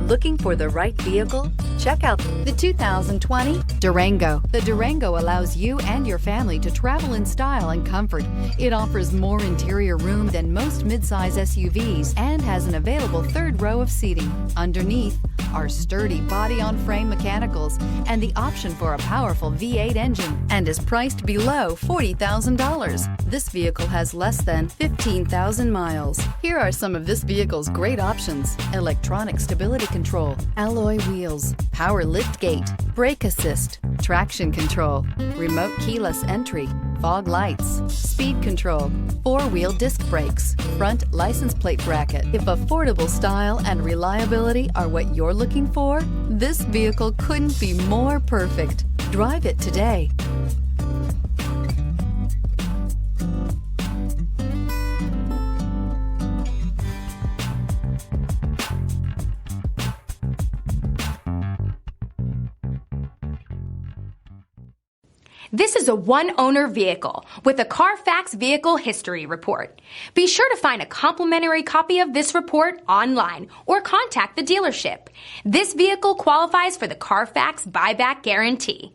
Looking for the right vehicle? Check out the 2020 Durango. The Durango allows you and your family to travel in style and comfort. It offers more interior room than most midsize SUVs and has an available third row of seating. Underneath are sturdy body-on-frame mechanicals and the option for a powerful V8 engine, and is priced below $40,000. This vehicle has less than 15,000 miles. Here are some of this vehicle's great options: electronic stability control, alloy wheels, power liftgate, brake assist, traction control, remote keyless entry, fog lights, speed control, four-wheel disc brakes, front license plate bracket. If affordable style and reliability are what you're looking for, this vehicle couldn't be more perfect. Drive it today. This is a one-owner vehicle with a Carfax Vehicle History Report. Be sure to find a complimentary copy of this report online or contact the dealership. This vehicle qualifies for the Carfax Buyback Guarantee.